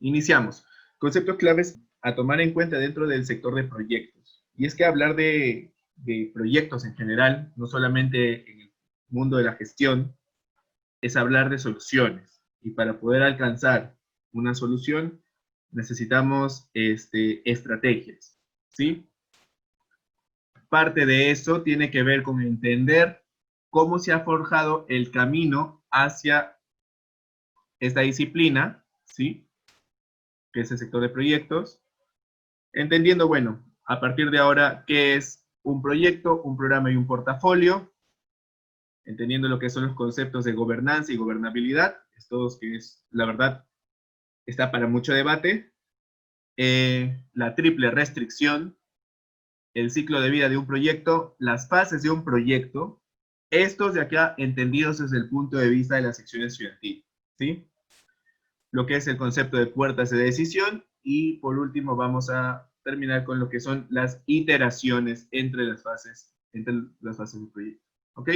Iniciamos. Conceptos claves a tomar en cuenta dentro del sector de proyectos. Y es que hablar de proyectos en general, no solamente en el mundo de la gestión, es hablar de soluciones. Y para poder alcanzar una solución, necesitamos estrategias, ¿sí? Parte de eso tiene que ver con entender cómo se ha forjado el camino hacia esta disciplina, ¿sí? Que es el sector de proyectos, entendiendo, bueno, a partir de ahora, qué es un proyecto, un programa y un portafolio, entendiendo lo que son los conceptos de gobernanza y gobernabilidad, estos que es, la verdad, está para mucho debate, la triple restricción, el ciclo de vida de un proyecto, las fases de un proyecto, estos de acá entendidos desde el punto de vista de la sección estudiantil, ¿sí? Lo que es el concepto de puertas de decisión, y por último vamos a terminar con lo que son las iteraciones entre las fases del proyecto. ¿Ok?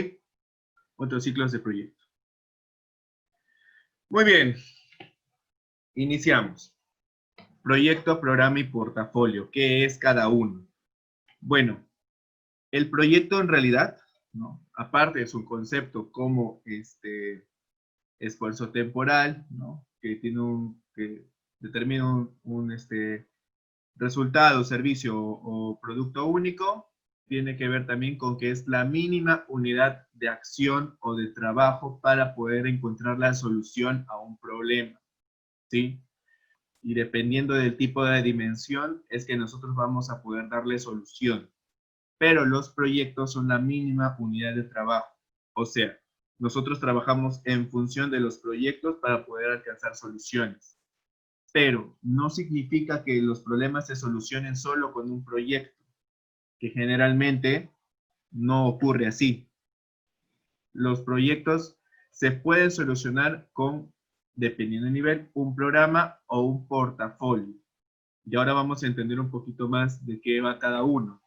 Otros ciclos de proyecto. Muy bien. Iniciamos. Proyecto, programa y portafolio. ¿Qué es cada uno? Bueno, el proyecto en realidad, ¿no? Aparte de su concepto como esfuerzo temporal, ¿no? Que determina un resultado, servicio o producto único, tiene que ver también con que es la mínima unidad de acción o de trabajo para poder encontrar la solución a un problema, ¿sí? Y dependiendo del tipo de dimensión, es que nosotros vamos a poder darle solución. Pero los proyectos son la mínima unidad de trabajo. O sea, nosotros trabajamos en función de los proyectos para poder alcanzar soluciones. Pero no significa que los problemas se solucionen solo con un proyecto, que generalmente no ocurre así. Los proyectos se pueden solucionar con, dependiendo del nivel, un programa o un portafolio. Y ahora vamos a entender un poquito más de qué va cada uno,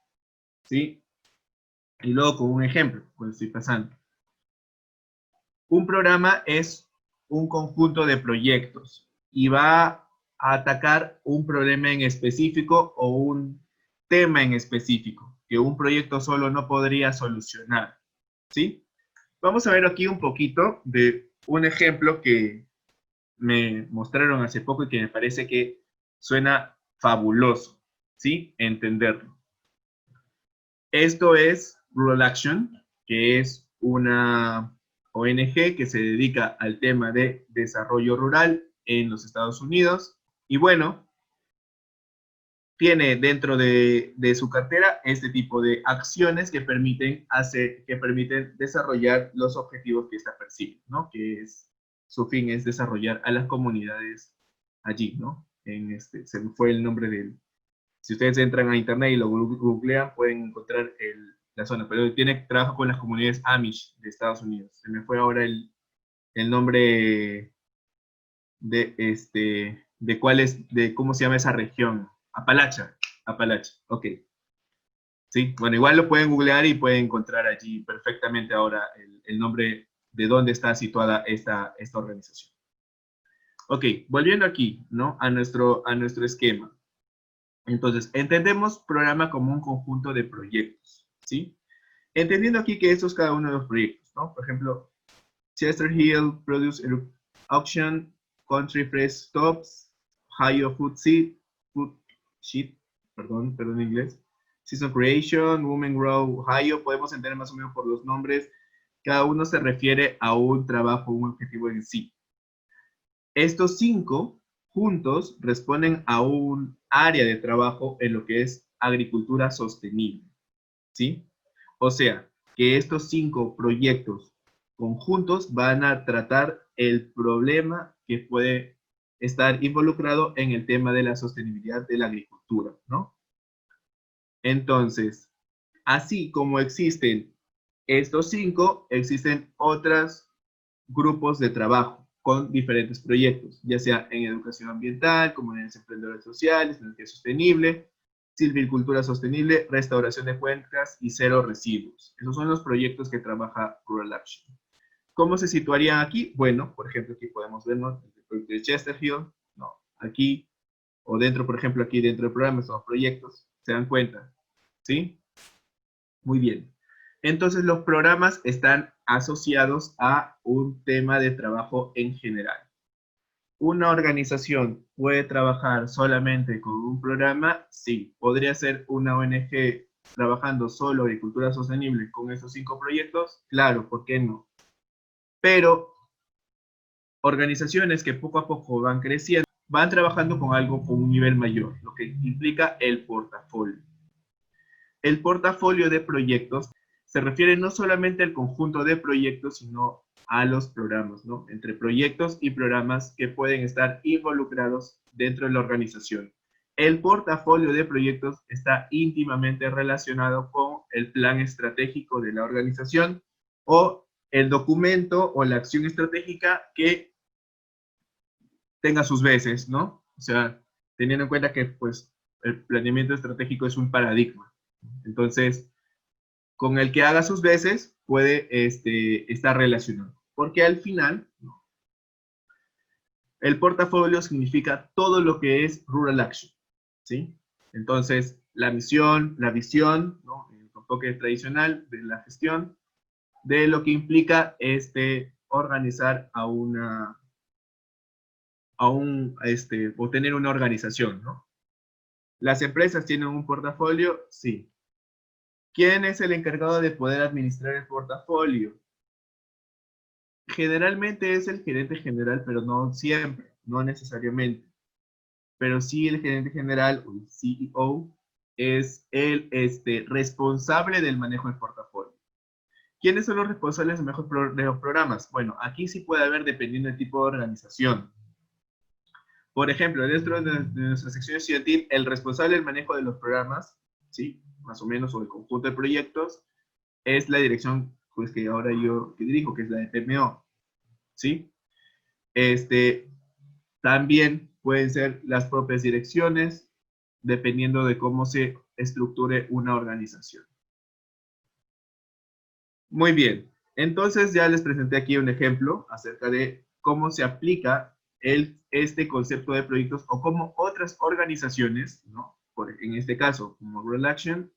¿sí? Y luego con un ejemplo, pues estoy pasando. Un programa es un conjunto de proyectos y va a atacar un problema en específico o un tema en específico que un proyecto solo no podría solucionar, ¿sí? Vamos a ver aquí un poquito de un ejemplo que me mostraron hace poco y que me parece que suena fabuloso, ¿sí? Entenderlo. Esto es Rural Action, que es una ONG que se dedica al tema de desarrollo rural en los Estados Unidos. Y bueno, tiene dentro de su cartera este tipo de acciones que permiten desarrollar los objetivos que esta persigue, ¿no? Que es, su fin es desarrollar a las comunidades allí, ¿no? Se me fue el nombre del, si ustedes entran a internet y lo googlean, pueden encontrar la zona, pero trabaja con las comunidades Amish de Estados Unidos. Se me fue ahora el nombre de cuál es, de cómo se llama esa región. Appalachia, ok. Sí, bueno, igual lo pueden googlear y pueden encontrar allí perfectamente ahora el nombre de dónde está situada esta organización. Ok, volviendo aquí, ¿no? A nuestro esquema. Entonces, entendemos programa como un conjunto de proyectos, ¿sí? Entendiendo aquí que esto es cada uno de los proyectos, ¿no? Por ejemplo, Chester Hill Produce Auction, Country Fresh Stops, Ohio Food Sheet, perdón en inglés, Season Creation, Women Grow Ohio, podemos entender más o menos por los nombres, cada uno se refiere a un trabajo, un objetivo en sí. Estos 5 juntos responden a un área de trabajo en lo que es agricultura sostenible, ¿sí? O sea, que estos 5 proyectos conjuntos van a tratar el problema que puede estar involucrado en el tema de la sostenibilidad de la agricultura, ¿no? Entonces, así como existen estos 5, existen otros grupos de trabajo con diferentes proyectos, ya sea en educación ambiental, comunidades emprendedoras sociales, energía sostenible, silvicultura sostenible, restauración de cuencas y cero residuos. Esos son los proyectos que trabaja Rural Action. ¿Cómo se situarían aquí? Bueno, por ejemplo, aquí podemos ver, ¿no?, el proyecto de Chesterfield, no, aquí, o dentro, por ejemplo, aquí dentro del programa son proyectos, ¿se dan cuenta? ¿Sí? Muy bien. Entonces, los programas están asociados a un tema de trabajo en general. ¿Una organización puede trabajar solamente con un programa? Sí. ¿Podría ser una ONG trabajando solo en agricultura sostenible con esos 5 proyectos? Claro, ¿por qué no? Pero organizaciones que poco a poco van creciendo, van trabajando con algo con un nivel mayor, lo que implica el portafolio. El portafolio de proyectos se refiere no solamente al conjunto de proyectos, sino a los programas, ¿no? Entre proyectos y programas que pueden estar involucrados dentro de la organización. El portafolio de proyectos está íntimamente relacionado con el plan estratégico de la organización o el documento o la acción estratégica que tenga sus veces, ¿no? O sea, teniendo en cuenta que, pues, el planeamiento estratégico es un paradigma. Entonces, con el que haga sus veces puede estar relacionado. Porque al final, el portafolio significa todo lo que es Rural Action, ¿sí? Entonces, la misión, la visión, ¿no?, el enfoque tradicional de la gestión, de lo que implica organizar o tener una organización, ¿no? ¿Las empresas tienen un portafolio? Sí. ¿Quién es el encargado de poder administrar el portafolio? Generalmente es el gerente general, pero no siempre, no necesariamente. Pero sí el gerente general o el CEO es el responsable del manejo del portafolio. ¿Quiénes son los responsables del manejo de los programas? Bueno, aquí sí puede haber dependiendo del tipo de organización. Por ejemplo, dentro de nuestra sección estudiantil, el responsable del manejo de los programas, ¿sí?, más o menos, o el conjunto de proyectos, es la dirección, pues, que ahora yo que dirijo, que es la de PMO, ¿sí? También pueden ser las propias direcciones, dependiendo de cómo se estructure una organización. Muy bien, entonces ya les presenté aquí un ejemplo acerca de cómo se aplica este concepto de proyectos o cómo otras organizaciones, ¿no?, en este caso, como Rural Action,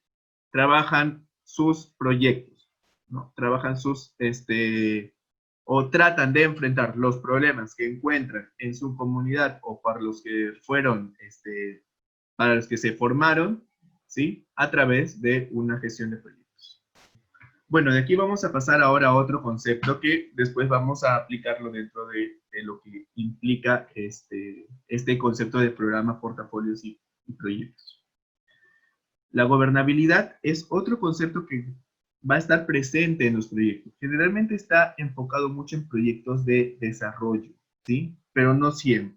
trabajan sus proyectos, ¿no? Trabajan o tratan de enfrentar los problemas que encuentran en su comunidad o para los que para los que se formaron, ¿sí?, a través de una gestión de proyectos. Bueno, de aquí vamos a pasar ahora a otro concepto que después vamos a aplicarlo dentro de lo que implica este concepto de programa, portafolios y proyectos. La gobernabilidad es otro concepto que va a estar presente en los proyectos. Generalmente está enfocado mucho en proyectos de desarrollo, ¿sí? Pero no siempre.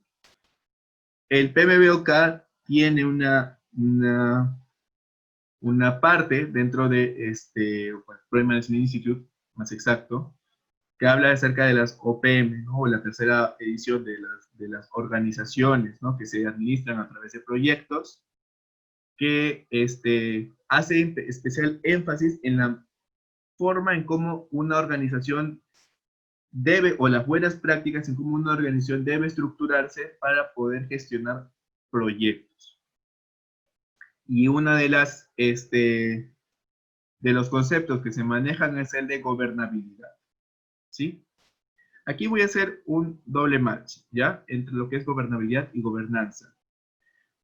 El PMBOK tiene una parte dentro de Project Management Institute, más exacto, que habla acerca de las OPM, ¿no?, o la tercera edición de las organizaciones, ¿no?, que se administran a través de proyectos, que hace especial énfasis en la forma en cómo una organización debe, o las buenas prácticas en cómo una organización debe estructurarse para poder gestionar proyectos. Y una de los conceptos que se manejan es el de gobernabilidad, ¿sí? Aquí voy a hacer un doble match, ¿ya?, entre lo que es gobernabilidad y gobernanza.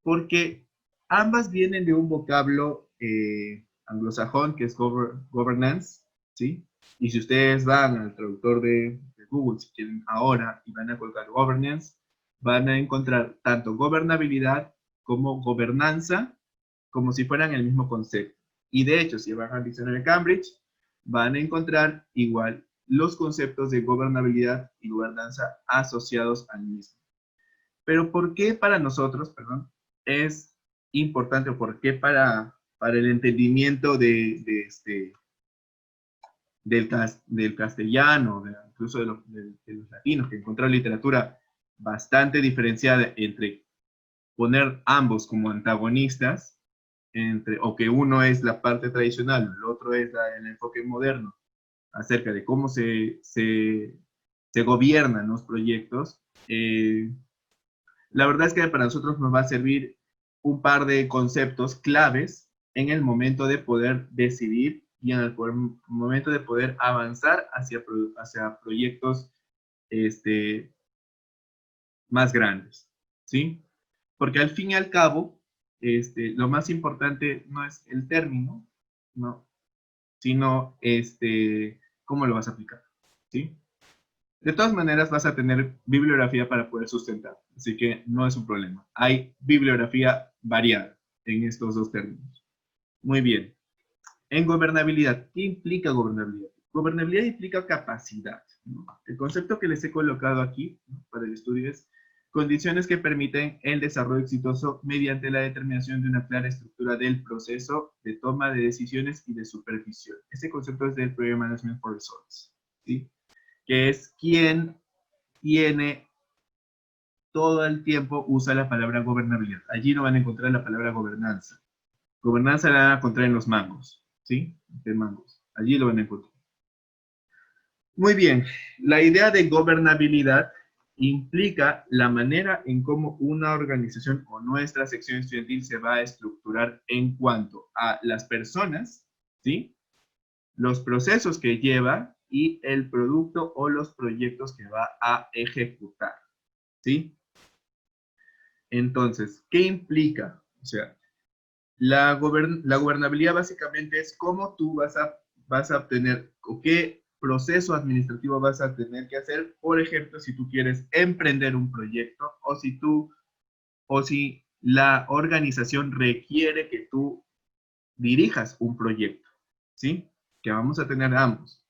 Porque ambas vienen de un vocablo anglosajón, que es governance, ¿sí? Y si ustedes van al traductor de Google, si quieren ahora, y van a colocar governance, van a encontrar tanto gobernabilidad como gobernanza, como si fueran el mismo concepto. Y de hecho, si van al diccionario de Cambridge, van a encontrar igual los conceptos de gobernabilidad y gobernanza asociados al mismo. Pero ¿por qué para nosotros, perdón, es importante, o por qué para el entendimiento del castellano, incluso de los latinos, que encontraron literatura bastante diferenciada entre poner ambos como antagonistas, o que uno es la parte tradicional, el otro es el enfoque moderno, acerca de cómo se gobiernan los proyectos, la verdad es que para nosotros nos va a servir un par de conceptos claves en el momento de poder decidir y en el momento de poder avanzar hacia proyectos más grandes, ¿sí? Porque al fin y al cabo, lo más importante no es el término, ¿no? Sino cómo lo vas a aplicar, ¿sí? De todas maneras vas a tener bibliografía para poder sustentar, así que no es un problema. Hay bibliografía variada en estos dos términos. Muy bien. En gobernabilidad, ¿qué implica gobernabilidad? Gobernabilidad implica capacidad, ¿no? El concepto que les he colocado aquí, ¿no?, para el estudio es condiciones que permiten el desarrollo exitoso mediante la determinación de una clara estructura del proceso de toma de decisiones y de supervisión. Ese concepto es del Project Management for Results, ¿sí? Que es quien tiene todo el tiempo usa la palabra gobernabilidad. Allí no van a encontrar la palabra gobernanza. Gobernanza la van a encontrar en los mangos, ¿sí? De mangos. Allí lo van a encontrar. Muy bien. La idea de gobernabilidad implica la manera en cómo una organización o nuestra sección estudiantil se va a estructurar en cuanto a las personas, ¿sí?, los procesos que lleva y el producto o los proyectos que va a ejecutar, ¿sí? Entonces, ¿qué implica? O sea, la gobernabilidad básicamente es cómo tú vas a obtener, o qué proceso administrativo vas a tener que hacer, por ejemplo, si tú quieres emprender un proyecto o si la organización requiere que tú dirijas un proyecto, ¿sí? Que vamos a tener ambos.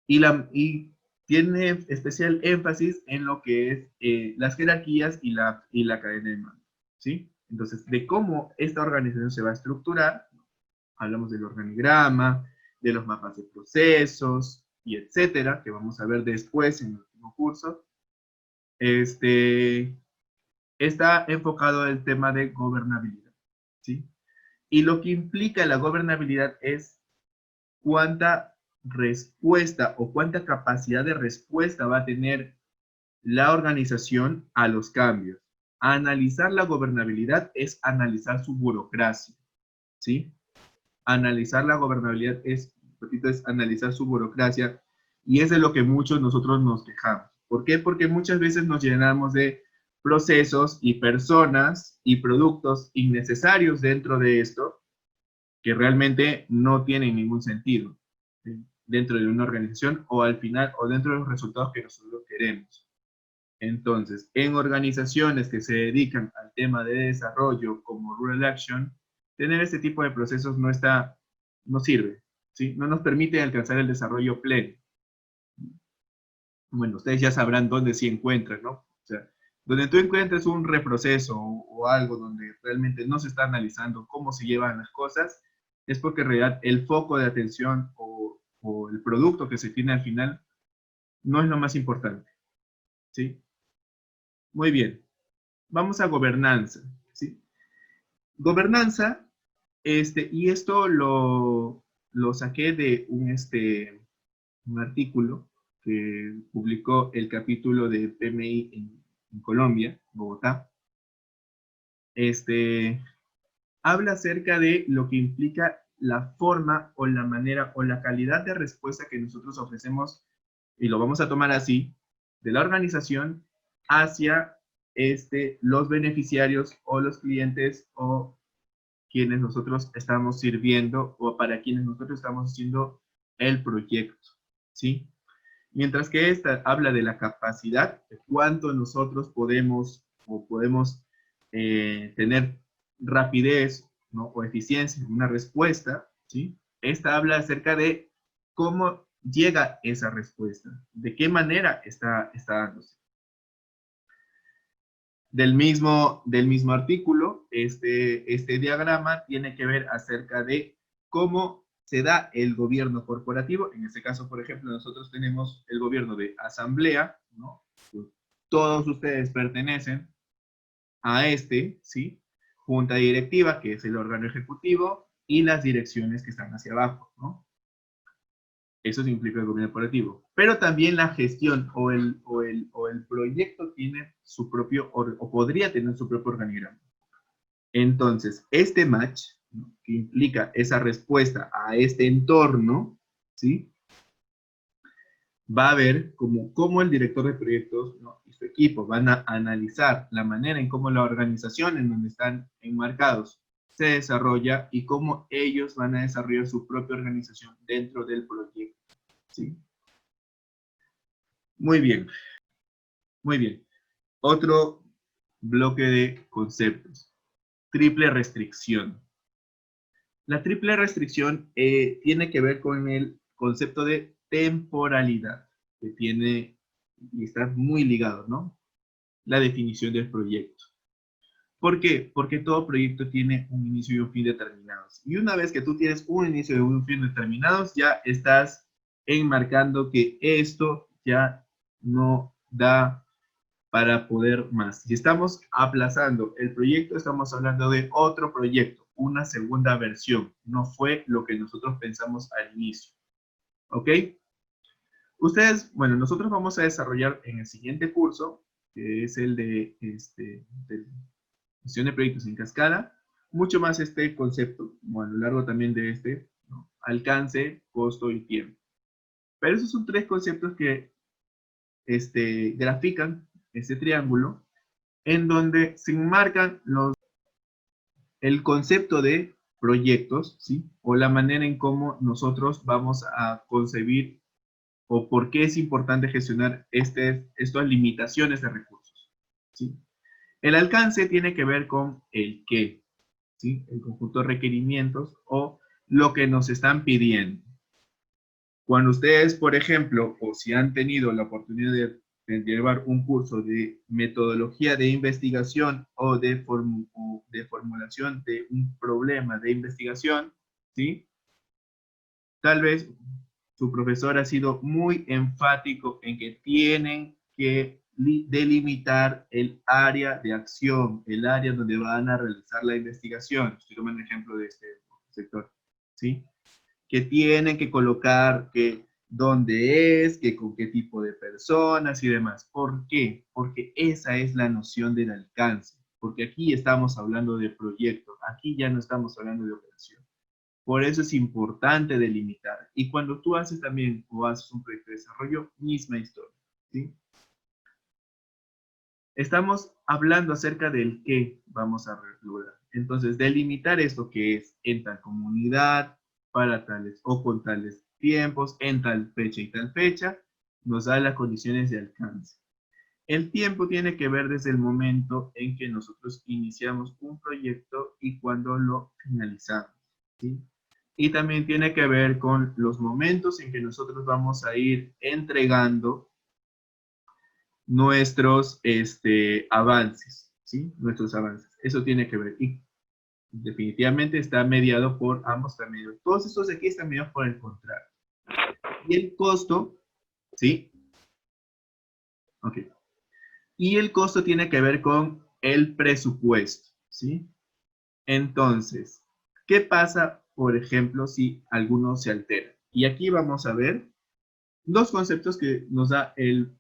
Y tiene especial énfasis en lo que es las jerarquías y la cadena de mando, ¿sí? Entonces, de cómo esta organización se va a estructurar, hablamos del organigrama, de los mapas de procesos, y etcétera, que vamos a ver después en el último curso. Está enfocado el tema de gobernabilidad, ¿sí? Y lo que implica la gobernabilidad es cuánta respuesta o cuánta capacidad de respuesta va a tener la organización a los cambios. Analizar la gobernabilidad es analizar su burocracia, ¿sí? Analizar la gobernabilidad es analizar su burocracia, y es de lo que muchos nosotros nos quejamos. ¿Por qué? Porque muchas veces nos llenamos de procesos y personas y productos innecesarios dentro de esto que realmente no tienen ningún sentido, ¿sí?, dentro de una organización o al final o dentro de los resultados que nosotros queremos. Entonces, en organizaciones que se dedican al tema de desarrollo como Rural Action, tener este tipo de procesos no sirve, ¿sí? No nos permite alcanzar el desarrollo pleno. Bueno, ustedes ya sabrán dónde sí encuentran, ¿no? O sea, donde tú encuentres un reproceso o algo donde realmente no se está analizando cómo se llevan las cosas, es porque en realidad el foco de atención o el producto que se tiene al final no es lo más importante, ¿sí? Muy bien. Vamos a gobernanza, ¿sí? Gobernanza, y esto lo saqué de un artículo que publicó el capítulo de PMI en Colombia, Bogotá. Habla acerca de lo que implica la forma o la manera o la calidad de respuesta que nosotros ofrecemos, y lo vamos a tomar así, de la organización hacia los beneficiarios o los clientes o quienes nosotros estamos sirviendo o para quienes nosotros estamos haciendo el proyecto, ¿sí? Mientras que esta habla de la capacidad, de cuánto nosotros podemos tener rapidez, ¿no?, o eficiencia en una respuesta, ¿sí? Esta habla acerca de cómo llega esa respuesta, de qué manera está dándose. Del mismo artículo, este diagrama tiene que ver acerca de cómo se da el gobierno corporativo. En este caso, por ejemplo, nosotros tenemos el gobierno de asamblea, ¿no? Todos ustedes pertenecen a ¿sí? junta directiva, que es el órgano ejecutivo, y las direcciones que están hacia abajo, ¿no? Eso implica el gobierno corporativo. Pero también la gestión o el proyecto tiene su propio, o podría tener su propio organigrama. Entonces, este match, ¿no?, que implica esa respuesta a este entorno, ¿sí?, va a ver cómo el director de proyectos, ¿no?, y su equipo van a analizar la manera en cómo la organización en donde están enmarcados se desarrolla y cómo ellos van a desarrollar su propia organización dentro del proyecto, ¿sí? Muy bien, muy bien. Otro bloque de conceptos. Triple restricción. La triple restricción tiene que ver con el concepto de temporalidad, que tiene y está muy ligado, ¿no?, la definición del proyecto. ¿Por qué? Porque todo proyecto tiene un inicio y un fin determinados. Y una vez que tú tienes un inicio y un fin determinados, ya estás enmarcando que esto ya no da para poder más. Si estamos aplazando el proyecto, estamos hablando de otro proyecto, una segunda versión. No fue lo que nosotros pensamos al inicio. ¿Ok? Ustedes, bueno, nosotros vamos a desarrollar en el siguiente curso, que es el de gestión de proyectos en cascada, mucho más este concepto, bueno, a lo largo también de este, ¿no?, alcance, costo y tiempo. Pero esos son tres conceptos que grafican este triángulo en donde se enmarcan el concepto de proyectos, ¿sí?, o la manera en cómo nosotros vamos a concebir o por qué es importante gestionar estas limitaciones de recursos, ¿sí? El alcance tiene que ver con el qué, ¿sí?, el conjunto de requerimientos o lo que nos están pidiendo. Cuando ustedes, por ejemplo, o si han tenido la oportunidad de llevar un curso de metodología de investigación o de formulación de un problema de investigación, ¿sí?, tal vez su profesor ha sido muy enfático en que tienen que delimitar el área de acción, el área donde van a realizar la investigación. Estoy tomando un ejemplo de este sector, ¿sí?, que tienen que colocar que dónde es, que con qué tipo de personas y demás. ¿Por qué? Porque esa es la noción del alcance. Porque aquí estamos hablando de proyectos, aquí ya no estamos hablando de operación. Por eso es importante delimitar. Y cuando tú haces también o haces un proyecto de desarrollo, misma historia, ¿sí? Estamos hablando acerca del qué vamos a lograr. Entonces, delimitar esto que es en tal comunidad, para tales o con tales tiempos, en tal fecha, nos da las condiciones de alcance. El tiempo tiene que ver desde el momento en que nosotros iniciamos un proyecto y cuando lo finalizamos, ¿sí? Y también tiene que ver con los momentos en que nosotros vamos a ir entregando nuestros avances, ¿sí? Nuestros avances. Eso tiene que ver. Y definitivamente está mediado por ambos también. Todos estos de aquí están mediados por el contrato. Y el costo, ¿sí? Ok. Y el costo tiene que ver con el presupuesto, ¿sí? Entonces, ¿qué pasa, por ejemplo, si alguno se altera? Y aquí vamos a ver dos conceptos que nos da el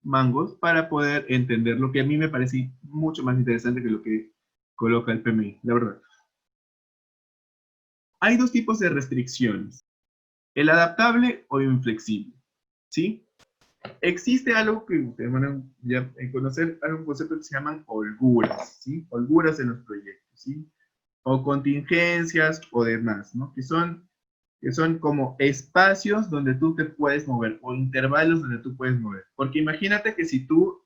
Mangos para poder entender lo que a mí me parece mucho más interesante que lo que coloca el PMI, la verdad. Hay dos tipos de restricciones, el adaptable o inflexible, ¿sí? Existe algo que ustedes van a ya conocer, hay un concepto que se llaman holguras, ¿sí? Holguras en los proyectos, ¿sí? O contingencias o demás, ¿no? Que son como espacios donde tú te puedes mover o intervalos donde tú puedes mover. Porque imagínate que si tú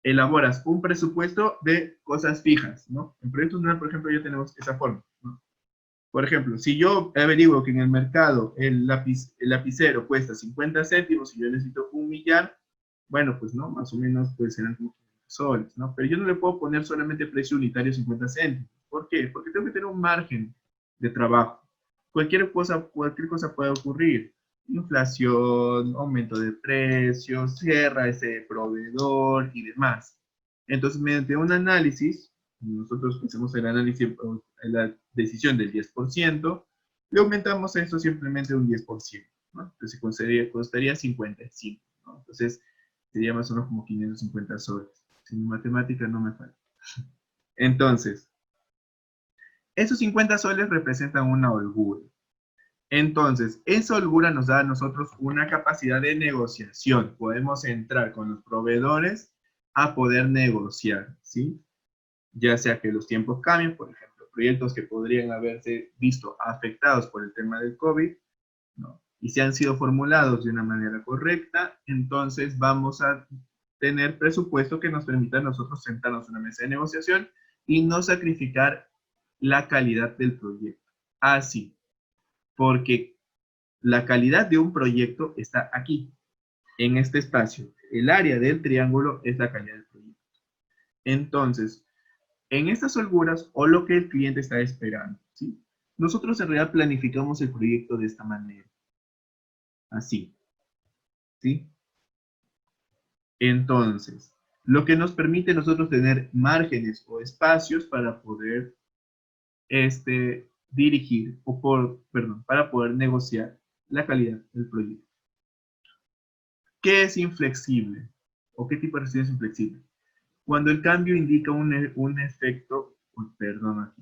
elaboras un presupuesto de cosas fijas, ¿no? En proyectos NUAL, por ejemplo, ya tenemos esa forma, ¿no? Por ejemplo, si yo averiguo que en el mercado el lapicero cuesta 50 céntimos y yo necesito 1.000.000, bueno, pues no, más o menos pues serán como 500 soles, ¿no? Pero yo no le puedo poner solamente precio unitario 50 céntimos. ¿Por qué? Porque tengo que tener un margen de trabajo. Cualquier cosa puede ocurrir. Inflación, aumento de precios, cierra ese proveedor y demás. Entonces, mediante un análisis, nosotros hacemos el análisis, la decisión del 10%, le aumentamos a eso simplemente un 10%, ¿no? Entonces costaría 55, ¿no? Entonces sería más o menos como 550 soles. Si mi matemática no me falla. Entonces, esos 50 soles representan una holgura. Entonces, esa holgura nos da a nosotros una capacidad de negociación. Podemos entrar con los proveedores a poder negociar, ¿sí? Ya sea que los tiempos cambien, por ejemplo, proyectos que podrían haberse visto afectados por el tema del COVID, ¿no? Y si han sido formulados de una manera correcta, entonces vamos a tener presupuesto que nos permita a nosotros sentarnos en una mesa de negociación y no sacrificar la calidad del proyecto. Así, porque la calidad de un proyecto está aquí, en este espacio. El área del triángulo es la calidad del proyecto. Entonces, en estas holguras o lo que el cliente está esperando, ¿sí? Nosotros en realidad planificamos el proyecto de esta manera. Así, ¿sí? Entonces, lo que nos permite a nosotros tener márgenes o espacios para poder dirigir, para poder negociar la calidad del proyecto. ¿Qué es inflexible? ¿O qué tipo de restricción es inflexible? Cuando el cambio indica un efecto,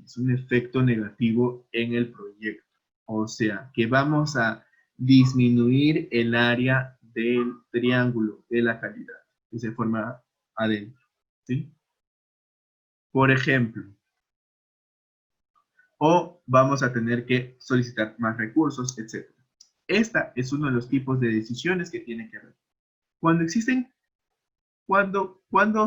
es un efecto negativo en el proyecto. O sea, que vamos a disminuir el área del triángulo de la calidad que se forma adentro, ¿sí? Por ejemplo, o vamos a tener que solicitar más recursos, etc. Esta es uno de los tipos de decisiones que tiene que haber. Cuando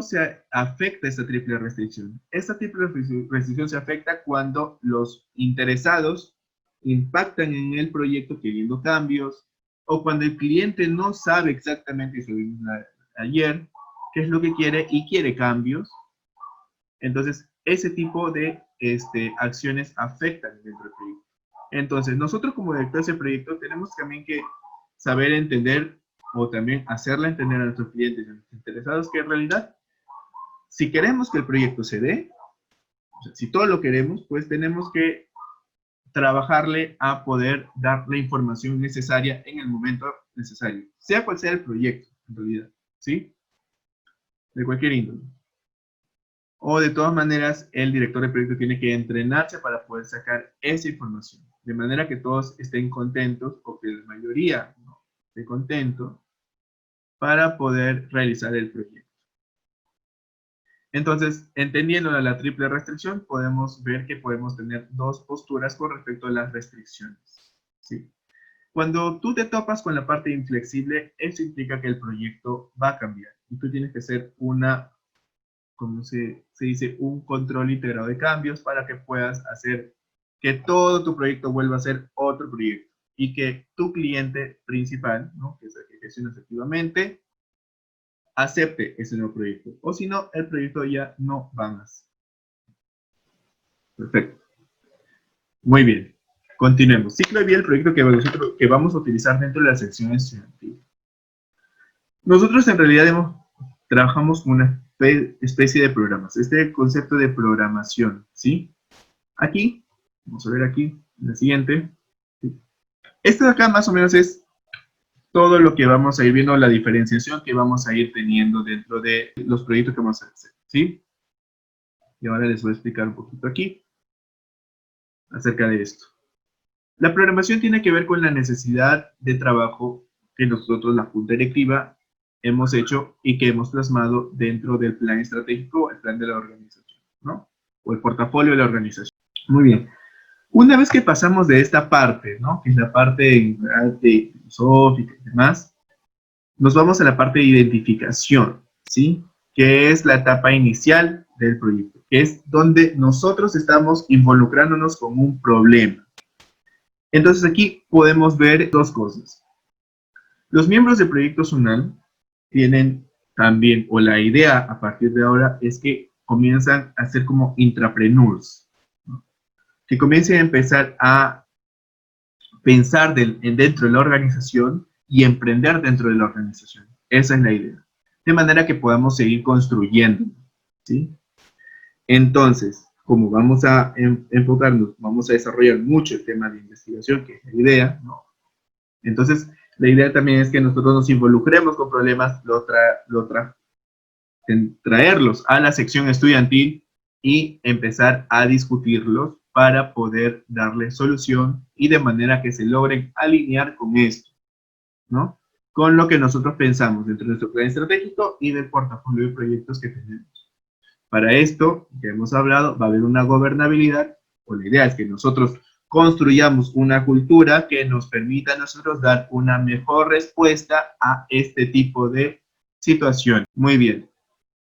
se afecta esta triple restricción? Esta triple restricción se afecta cuando los interesados impactan en el proyecto queriendo cambios, o cuando el cliente no sabe exactamente, eso vimos ayer, qué es lo que quiere y quiere cambios. Entonces, ese tipo de acciones afectan dentro del proyecto. Entonces, nosotros como directores de proyecto tenemos también que saber entender o también hacerle entender a nuestros clientes y a nuestros interesados que en realidad, si queremos que el proyecto se dé, o sea, si todo lo queremos, pues tenemos que trabajarle a poder dar la información necesaria en el momento necesario, sea cual sea el proyecto, en realidad, ¿sí? De cualquier índole. O de todas maneras, el director de proyecto tiene que entrenarse para poder sacar esa información, de manera que todos estén contentos, o que la mayoría, ¿no?, esté contento, para poder realizar el proyecto. Entonces, entendiendo la triple restricción, podemos ver que podemos tener dos posturas con respecto a las restricciones, ¿sí? Cuando tú te topas con la parte inflexible, eso implica que el proyecto va a cambiar, y tú tienes que hacer como se dice, un control integrado de cambios para que puedas hacer que todo tu proyecto vuelva a ser otro proyecto y que tu cliente principal, ¿no?, que es el que gestiona efectivamente, acepte ese nuevo proyecto. O si no, el proyecto ya no va más. Perfecto. Muy bien. Continuemos. Ciclo de vida del proyecto que vamos a utilizar dentro de la sección estudiantil. Nosotros en realidad trabajamos con una especie de programas. Este concepto de programación, ¿sí? Aquí, vamos a ver aquí, en la siguiente. ¿Sí? Esto de acá más o menos es todo lo que vamos a ir viendo, la diferenciación que vamos a ir teniendo dentro de los proyectos que vamos a hacer, ¿sí? Y ahora les voy a explicar un poquito aquí acerca de esto. La programación tiene que ver con la necesidad de trabajo que nosotros, la Junta Directiva, hemos hecho y que hemos plasmado dentro del plan estratégico, el plan de la organización, ¿no? O el portafolio de la organización. Muy bien. Una vez que pasamos de esta parte, ¿no?, que es la parte de filosófica y demás, nos vamos a la parte de identificación, ¿sí?, que es la etapa inicial del proyecto, que es donde nosotros estamos involucrándonos con un problema. Entonces aquí podemos ver dos cosas. Los miembros del proyecto Sunal tienen también, o la idea a partir de ahora es que comienzan a ser como intrapreneurs, ¿no?, que comiencen a empezar a pensar dentro de la organización y emprender dentro de la organización. Esa es la idea. De manera que podamos seguir construyendo, ¿sí? Entonces, como vamos a enfocarnos, vamos a desarrollar mucho el tema de investigación, que es la idea, ¿no? Entonces, la idea también es que nosotros nos involucremos con problemas, traerlos a la sección estudiantil y empezar a discutirlos para poder darle solución y de manera que se logren alinear con esto, ¿no? Con lo que nosotros pensamos dentro de nuestro plan estratégico y del portafolio de proyectos que tenemos. Para esto, que hemos hablado, va a haber una gobernabilidad, o la idea es que nosotros construyamos una cultura que nos permita a nosotros dar una mejor respuesta a este tipo de situación. Muy bien.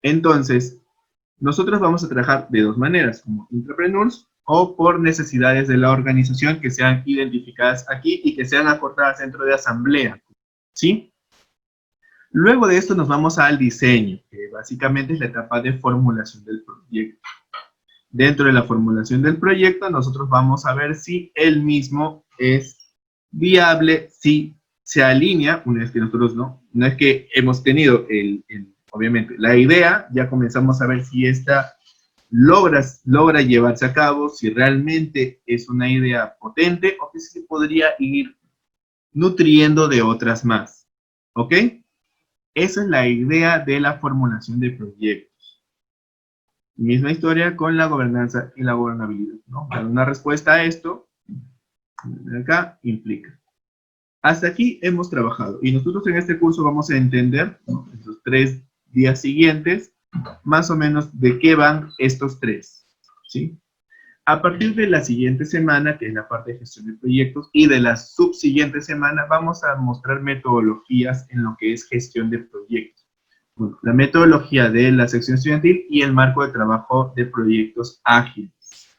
Entonces, nosotros vamos a trabajar de dos maneras, como intrapreneurs o por necesidades de la organización que sean identificadas aquí y que sean acordadas dentro de asamblea, ¿sí? Luego de esto nos vamos al diseño, que básicamente es la etapa de formulación del proyecto. Dentro de la formulación del proyecto, nosotros vamos a ver si el mismo es viable, si se alinea, una vez que nosotros no es que hemos tenido obviamente la idea, ya comenzamos a ver si esta logra llevarse a cabo, si realmente es una idea potente o que se podría ir nutriendo de otras más. ¿Ok? Esa es la idea de la formulación de proyectos. Misma historia con la gobernanza y la gobernabilidad, ¿no? Dar una respuesta a esto, acá implica. Hasta aquí hemos trabajado y nosotros en este curso vamos a entender, ¿no?, en los 3 días siguientes, más o menos de qué van estos 3, ¿sí? A partir de la siguiente semana, que es la parte de gestión de proyectos, y de la subsiguiente semana, vamos a mostrar metodologías en lo que es gestión de proyectos. Bueno, la metodología de la sección estudiantil y el marco de trabajo de proyectos ágiles,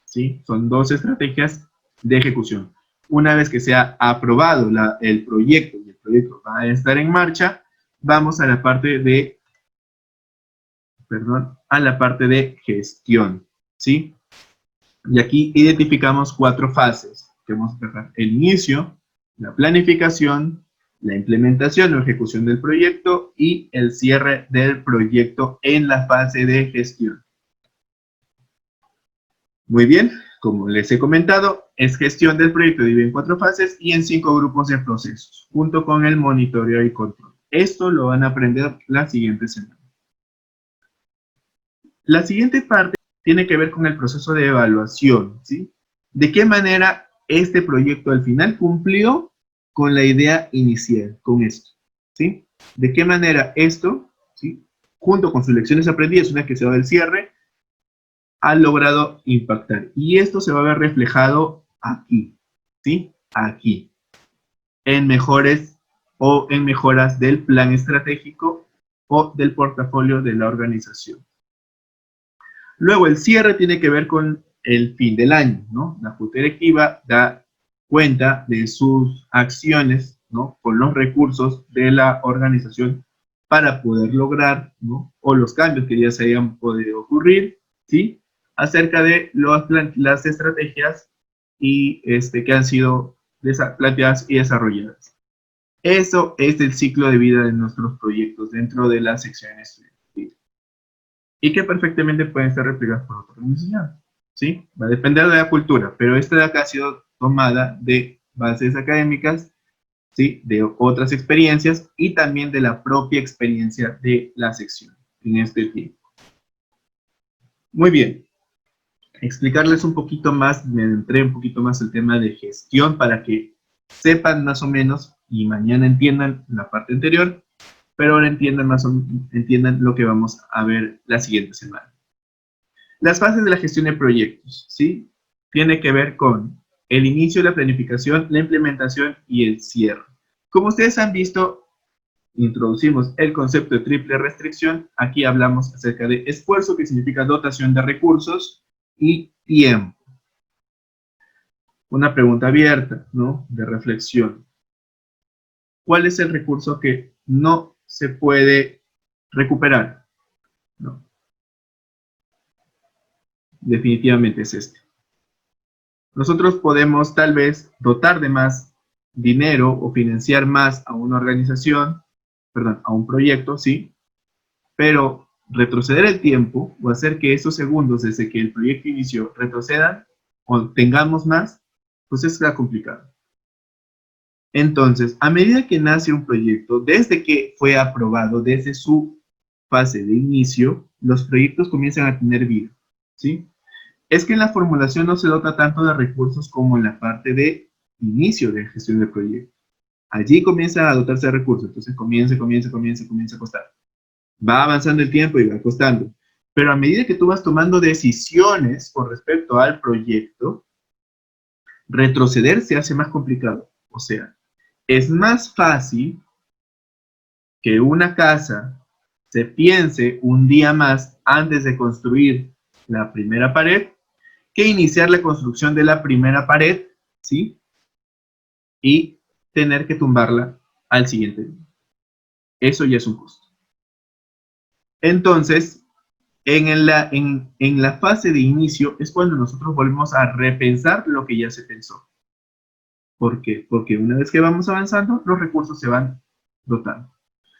¿sí? Son 2 estrategias de ejecución. Una vez que sea aprobado el proyecto y el proyecto va a estar en marcha, vamos a la parte de, gestión, ¿sí? Y aquí identificamos 4 fases que vamos a tratar: el inicio, la planificación, la implementación o ejecución del proyecto y el cierre del proyecto en la fase de gestión. Muy bien, como les he comentado, es gestión del proyecto dividido en 4 fases y en 5 grupos de procesos, junto con el monitoreo y control. Esto lo van a aprender la siguiente semana. La siguiente parte tiene que ver con el proceso de evaluación, ¿sí? ¿De qué manera este proyecto al final cumplió con la idea inicial, con esto, ¿sí? ¿De qué manera esto, ¿sí?, junto con sus lecciones aprendidas, una vez que se va del cierre, ha logrado impactar? Y esto se va a ver reflejado aquí, ¿sí? Aquí, en mejoras del plan estratégico o del portafolio de la organización. Luego, el cierre tiene que ver con el fin del año, ¿no? La junta directiva da cuenta de sus acciones, ¿no?, con los recursos de la organización para poder lograr, ¿no?, o los cambios que ya se hayan podido ocurrir, ¿sí?, acerca de las estrategias y que han sido planteadas y desarrolladas. Eso es el ciclo de vida de nuestros proyectos dentro de las secciones estudiantiles, y que perfectamente pueden ser replicadas por otra organización, ¿sí? Va a depender de la cultura, pero esta de acá ha sido tomada de bases académicas, ¿sí?, de otras experiencias y también de la propia experiencia de la sección en este tiempo. Muy bien. Explicarles un poquito más, me entré un poquito más el tema de gestión para que sepan más o menos y mañana entiendan la parte anterior, pero ahora entiendan lo que vamos a ver la siguiente semana. Las fases de la gestión de proyectos, ¿sí? Tiene que ver con el inicio, la planificación, la implementación y el cierre. Como ustedes han visto, introducimos el concepto de triple restricción. Aquí hablamos acerca de esfuerzo, que significa dotación de recursos, y tiempo. Una pregunta abierta, ¿no?, de reflexión. ¿Cuál es el recurso que no se puede recuperar? No. Definitivamente es este. Nosotros podemos tal vez dotar de más dinero o financiar más a una organización, perdón, a un proyecto, sí, pero retroceder el tiempo o hacer que esos segundos desde que el proyecto inició retrocedan o tengamos más, pues es complicado. Entonces, a medida que nace un proyecto, desde que fue aprobado, desde su fase de inicio, los proyectos comienzan a tener vida, ¿sí? Es que en la formulación no se dota tanto de recursos como en la parte de inicio de gestión del proyecto. Allí comienza a dotarse de recursos, entonces comienza a costar. Va avanzando el tiempo y va costando. Pero a medida que tú vas tomando decisiones con respecto al proyecto, retroceder se hace más complicado. O sea, es más fácil que una casa se piense un día más antes de construir la primera pared que iniciar la construcción de la primera pared, ¿sí? Y tener que tumbarla al siguiente día. Eso ya es un costo. Entonces, en la fase de inicio es cuando nosotros volvemos a repensar lo que ya se pensó. ¿Por qué? Porque una vez que vamos avanzando, los recursos se van dotando.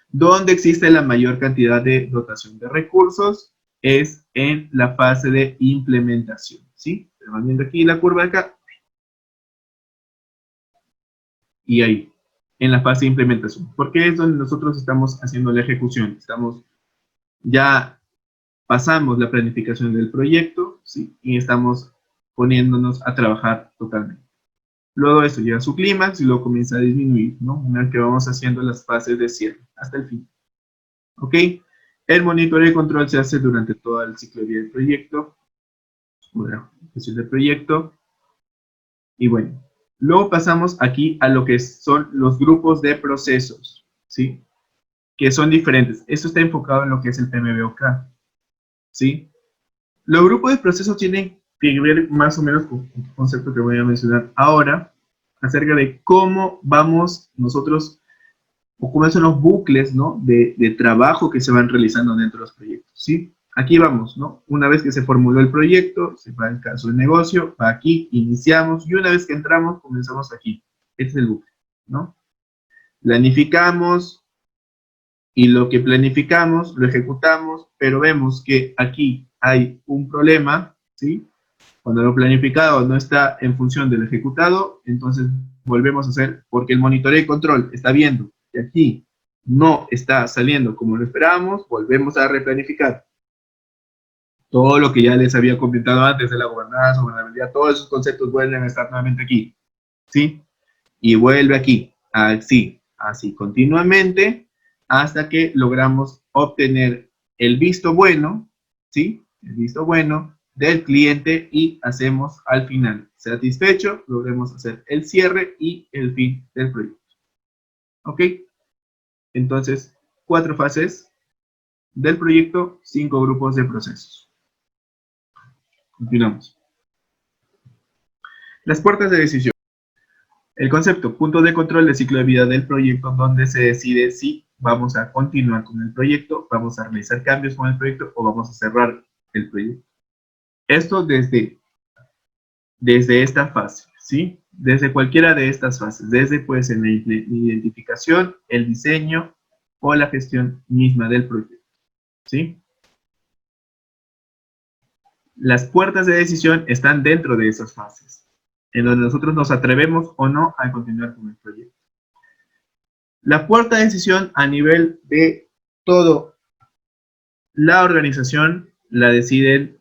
¿Dónde existe la mayor cantidad de dotación de recursos? Es en la fase de implementación, ¿sí? Se van viendo aquí la curva de acá. Y ahí, en la fase de implementación. Porque es donde nosotros estamos haciendo la ejecución. Ya pasamos la planificación del proyecto, ¿sí? Y estamos poniéndonos a trabajar totalmente. Luego esto llega a su clímax y luego comienza a disminuir, ¿no? Una vez que vamos haciendo las fases de cierre hasta el fin. ¿Ok? El monitoreo y control se hace durante todo el ciclo de vida del proyecto. Bueno, gestión del proyecto. Y bueno, luego pasamos aquí a lo que son los grupos de procesos, ¿sí? Que son diferentes. Esto está enfocado en lo que es el PMBOK, ¿sí? Los grupos de procesos tienen que ver más o menos con el concepto que voy a mencionar ahora, acerca de cómo vamos nosotros, o cómo son los bucles, ¿no? de trabajo que se van realizando dentro de los proyectos, ¿sí? Aquí vamos, ¿no? Una vez que se formuló el proyecto, se va el caso del negocio, va aquí, iniciamos, y una vez que entramos, comenzamos aquí. Este es el bucle, ¿no? Planificamos, y lo que planificamos, lo ejecutamos, pero vemos que aquí hay un problema, ¿sí? Cuando lo planificado no está en función del ejecutado, entonces volvemos a hacer, porque el monitoreo y control está viendo que aquí no está saliendo como lo esperábamos, volvemos a replanificar. Todo lo que ya les había comentado antes de la gobernanza, gobernabilidad, todos esos conceptos vuelven a estar nuevamente aquí, ¿sí? Y vuelve aquí, así continuamente, hasta que logramos obtener el visto bueno, ¿sí? El visto bueno del cliente y hacemos al final, satisfecho, logremos hacer el cierre y el fin del proyecto. ¿Ok? Entonces, 4 fases del proyecto, 5 grupos de procesos. Continuamos. Las puertas de decisión. El concepto, punto de control del ciclo de vida del proyecto, donde se decide si vamos a continuar con el proyecto, vamos a realizar cambios con el proyecto o vamos a cerrar el proyecto. Esto desde esta fase, ¿sí? Desde cualquiera de estas fases, desde pues en la identificación, el diseño o la gestión misma del proyecto, ¿sí? Las puertas de decisión están dentro de esas fases, en donde nosotros nos atrevemos o no a continuar con el proyecto. La puerta de decisión a nivel de todo la organización la deciden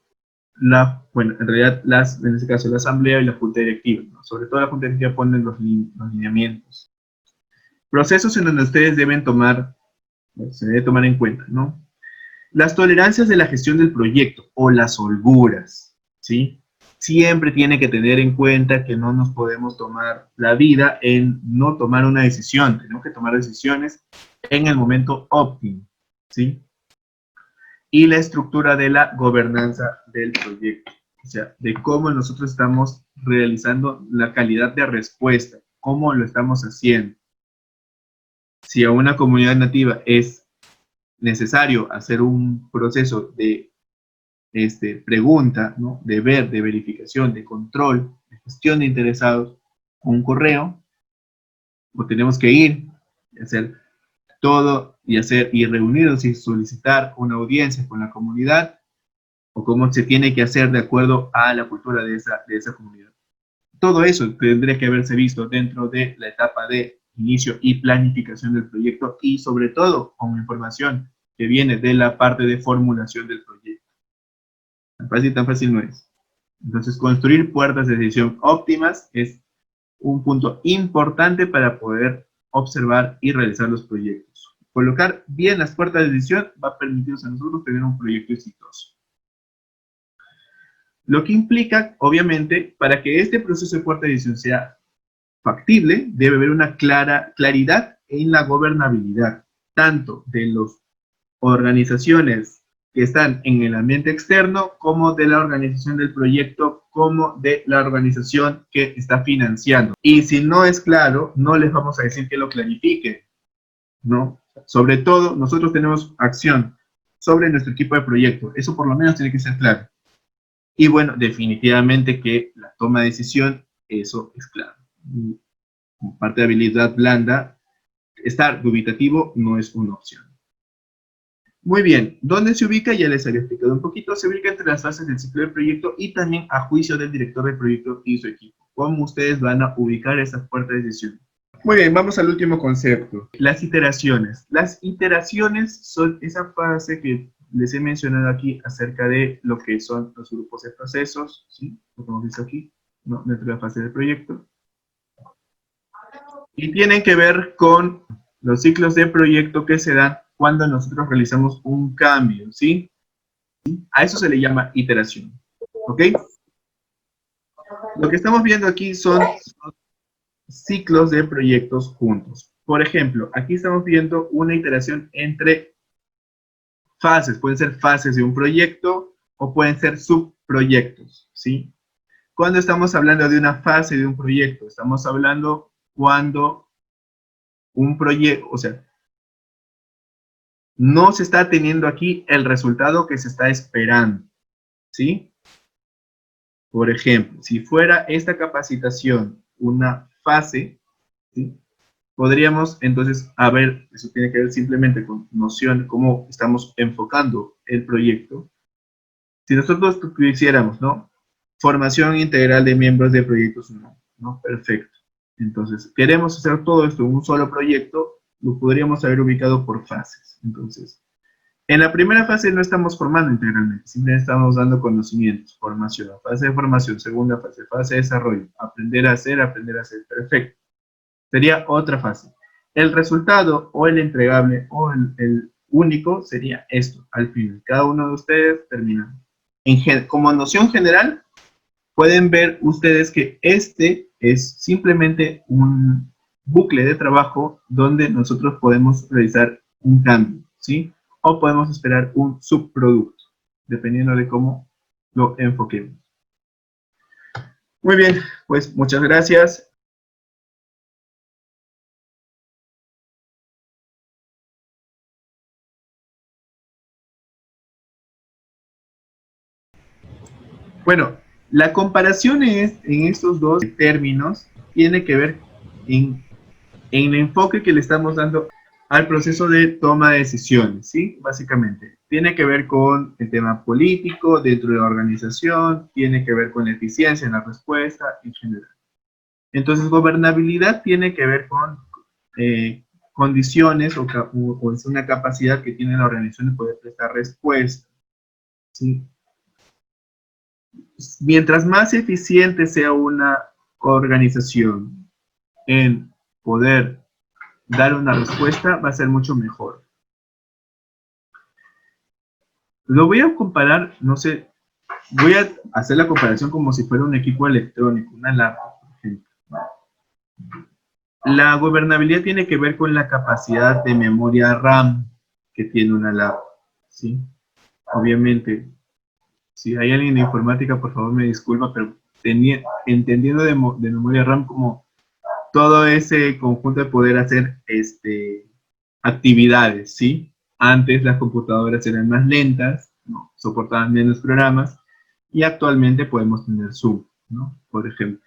bueno, en realidad en este caso la asamblea y la junta directiva, ¿no? Sobre todo la junta directiva ponen los lineamientos. Procesos en donde ustedes deben tomar, se debe tomar en cuenta, ¿no? Las tolerancias de la gestión del proyecto o las holguras, ¿sí? Siempre tiene que tener en cuenta que no nos podemos tomar la vida en no tomar una decisión. Tenemos que tomar decisiones en el momento óptimo, ¿sí? Y la estructura de la gobernanza del proyecto. O sea, de cómo nosotros estamos realizando la calidad de respuesta, cómo lo estamos haciendo. Si a una comunidad nativa es necesario hacer un proceso de pregunta, ¿no? De ver, de verificación, de control, de gestión de interesados, un correo, o tenemos que ir a hacer todo y reunirnos y solicitar una audiencia con la comunidad, o cómo se tiene que hacer de acuerdo a la cultura de esa comunidad. Todo eso tendría que haberse visto dentro de la etapa de inicio y planificación del proyecto, y sobre todo con información que viene de la parte de formulación del proyecto. Tan fácil no es. Entonces, construir puertas de decisión óptimas es un punto importante para poder observar y realizar los proyectos. Colocar bien las puertas de decisión va a permitirnos a nosotros tener un proyecto exitoso. Lo que implica, obviamente, para que este proceso de puerta de decisión sea factible, debe haber una claridad en la gobernabilidad, tanto de las organizaciones que están en el ambiente externo, como de la organización del proyecto, como de la organización que está financiando. Y si no es claro, no les vamos a decir que lo clarifique, ¿no? Sobre todo, nosotros tenemos acción sobre nuestro equipo de proyecto. Eso por lo menos tiene que ser claro. Y bueno, definitivamente que la toma de decisión, eso es claro. Como parte de habilidad blanda, estar dubitativo no es una opción. Muy bien, ¿dónde se ubica? Ya les había explicado un poquito. Se ubica entre las fases del ciclo del proyecto y también a juicio del director del proyecto y su equipo. ¿Cómo ustedes van a ubicar esas puertas de decisión? Muy bien, vamos al último concepto. Las iteraciones. Las iteraciones son esa fase que les he mencionado aquí acerca de lo que son los grupos de procesos, ¿sí? Lo que hemos visto aquí, ¿no? Dentro de la fase del proyecto. Y tienen que ver con los ciclos de proyecto que se dan cuando nosotros realizamos un cambio, ¿sí? A eso se le llama iteración, ¿ok? Lo que estamos viendo aquí son ciclos de proyectos juntos. Por ejemplo, aquí estamos viendo una iteración entre fases. Pueden ser fases de un proyecto o pueden ser subproyectos, ¿sí? Cuando estamos hablando de una fase de un proyecto, estamos hablando cuando un proyecto, o sea, no se está teniendo aquí el resultado que se está esperando, ¿sí? Por ejemplo, si fuera esta capacitación una fase, ¿sí? Podríamos entonces, eso tiene que ver simplemente con noción, cómo estamos enfocando el proyecto. Si nosotros quisiéramos, ¿no? Formación integral de miembros de proyectos, ¿no? Perfecto. Entonces, queremos hacer todo esto en un solo proyecto, lo podríamos haber ubicado por fases. Entonces, en la primera fase no estamos formando integralmente, simplemente estamos dando conocimientos, formación, fase de formación, segunda fase de desarrollo, aprender a hacer, perfecto. Sería otra fase. El resultado o el entregable o el único sería esto, al final. Cada uno de ustedes termina. Como noción general, pueden ver ustedes que este es simplemente un bucle de trabajo donde nosotros podemos realizar un cambio, ¿sí? O podemos esperar un subproducto, dependiendo de cómo lo enfoquemos. Muy bien, pues muchas gracias. Bueno, la comparación en estos dos términos tiene que ver en el enfoque que le estamos dando al proceso de toma de decisiones, ¿sí? Básicamente, tiene que ver con el tema político dentro de la organización, tiene que ver con la eficiencia en la respuesta en general. Entonces, gobernabilidad tiene que ver con condiciones o es una capacidad que tiene la organización de poder prestar respuesta, ¿sí? Mientras más eficiente sea una organización en poder dar una respuesta, va a ser mucho mejor. Lo voy a comparar, no sé, voy a hacer la comparación como si fuera un equipo electrónico, una laptop, por ejemplo. La gobernabilidad tiene que ver con la capacidad de memoria RAM que tiene una laptop, ¿sí? Obviamente, si hay alguien de informática, por favor me disculpa, pero entendiendo de memoria RAM como todo ese conjunto de poder hacer actividades, ¿sí? Antes las computadoras eran más lentas, ¿no? Soportaban menos programas, y actualmente podemos tener Zoom, ¿no? Por ejemplo,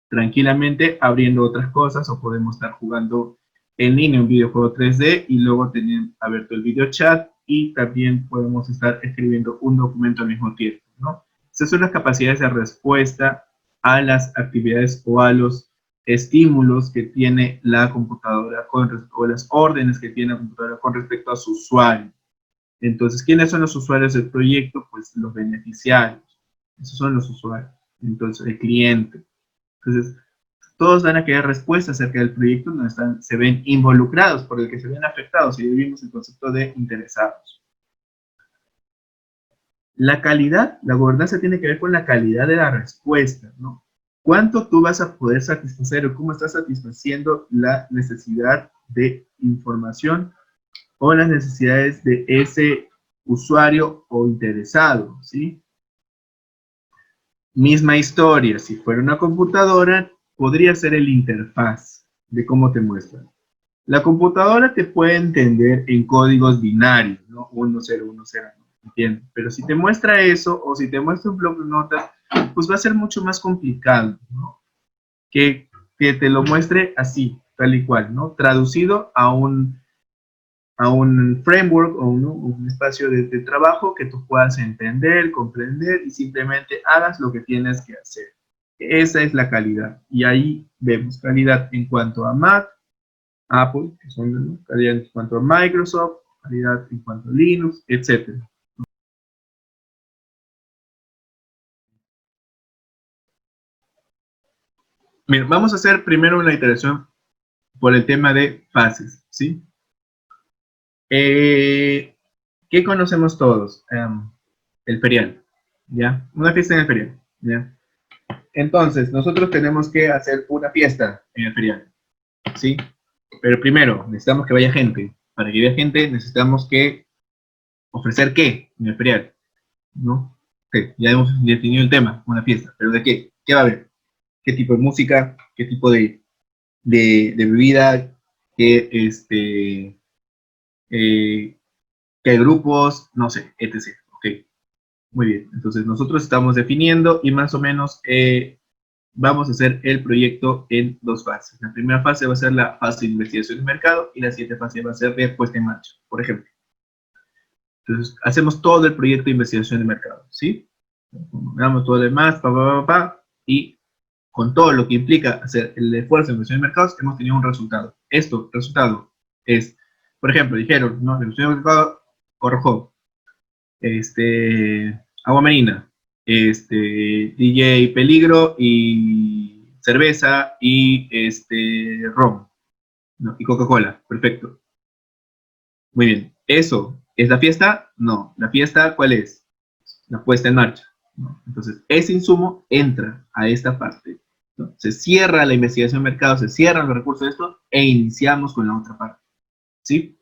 tranquilamente abriendo otras cosas, o podemos estar jugando en línea un videojuego 3D y luego tener abierto el video chat y también podemos estar escribiendo un documento al mismo tiempo, ¿no? Esas son las capacidades de respuesta a las actividades o a los estímulos que tiene la computadora o las órdenes que tiene la computadora con respecto a su usuario. Entonces, ¿quiénes son los usuarios del proyecto? Pues los beneficiarios. Esos son los usuarios. Entonces, el cliente. Entonces, todos van a querer respuestas acerca del proyecto donde se ven involucrados, por el que se ven afectados, y vivimos el concepto de interesados. La calidad, la gobernanza tiene que ver con la calidad de la respuesta, ¿no? ¿Cuánto tú vas a poder satisfacer o cómo estás satisfaciendo la necesidad de información o las necesidades de ese usuario o interesado, ¿sí? Misma historia, si fuera una computadora, podría ser el interfaz de cómo te muestran. La computadora te puede entender en códigos binarios, ¿no? 1, 0, 1, 0, ¿entiendes? Pero si te muestra eso, o si te muestra un bloc de notas, pues va a ser mucho más complicado, ¿no? Que te lo muestre así, tal y cual, ¿no? Traducido a un framework o un espacio de trabajo que tú puedas entender, comprender y simplemente hagas lo que tienes que hacer. Esa es la calidad. Y ahí vemos calidad en cuanto a Mac, Apple, que son, ¿no? Calidad en cuanto a Microsoft, calidad en cuanto a Linux, etc. Bien, vamos a hacer primero una iteración por el tema de fases, ¿sí? ¿Qué conocemos todos? El ferial, ¿ya? Una fiesta en el ferial, ¿ya? Entonces, nosotros tenemos que hacer una fiesta en el ferial, ¿sí? Pero primero, necesitamos que vaya gente. Para que vaya gente, necesitamos que ofrecer qué en el ferial, ¿no? Okay, ya hemos definido el tema, una fiesta, pero ¿de qué? ¿Qué va a haber? ¿Qué tipo de música? ¿Qué tipo de bebida? Eh, ¿Qué grupos? No sé, etc. Ok, muy bien. Entonces, nosotros estamos definiendo y más o menos vamos a hacer el proyecto en dos fases. La primera fase va a ser la fase de investigación de mercado y la siguiente fase va a ser de puesta en marcha, por ejemplo. Entonces, hacemos todo el proyecto de investigación de mercado, ¿sí? Damos todo lo demás, y con todo lo que implica hacer el esfuerzo de investigación de mercados, hemos tenido un resultado. Resultado es, por ejemplo, dijeron, ¿no? La investigación de mercado arrojó agua marina, DJ Peligro y cerveza y ron, ¿no? Y Coca-Cola, perfecto. Muy bien. ¿Eso es la fiesta? No. ¿La fiesta cuál es? La puesta en marcha, ¿no? Entonces, ese insumo entra a esta parte, ¿no? Se cierra la investigación de mercado, se cierran los recursos de esto e iniciamos con la otra parte, ¿sí?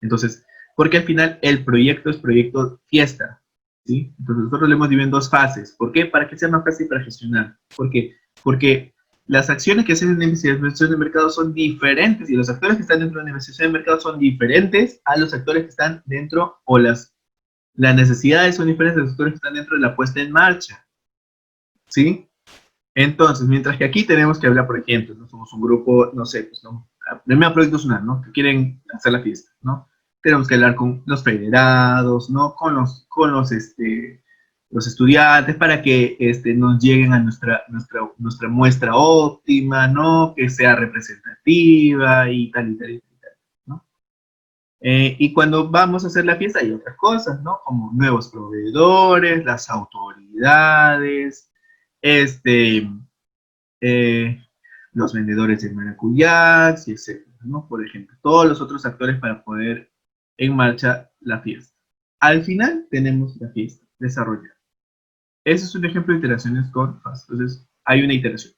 Entonces, porque al final el proyecto es proyecto fiesta, ¿sí? Entonces nosotros lo hemos dividido en dos fases. ¿Por qué? Para que sea más fácil para gestionar. ¿Por qué? Porque las acciones que hacen en la investigación de mercado son diferentes y los actores que están dentro de la investigación de mercado son diferentes a los actores que están dentro o las necesidades son diferentes de los actores que están dentro de la puesta en marcha, ¿sí? Entonces, mientras que aquí tenemos que hablar, por ejemplo, ¿no? Somos un grupo, no sé, pues, ¿no? Primero Proyecto Sonar, ¿no? Que quieren hacer la fiesta, ¿no? Tenemos que hablar con los federados, ¿no? Los estudiantes para que nos lleguen a nuestra muestra óptima, ¿no? Que sea representativa y tal y tal y tal, ¿no? Y cuando vamos a hacer la fiesta hay otras cosas, ¿no? Como nuevos proveedores, las autoridades, este, eh, los vendedores de maracuyás, y etcétera, ¿no? Por ejemplo, todos los otros actores para poder en marcha la fiesta. Al final tenemos la fiesta desarrollada. Ese es un ejemplo de iteraciones con FAST. Entonces, hay una iteración.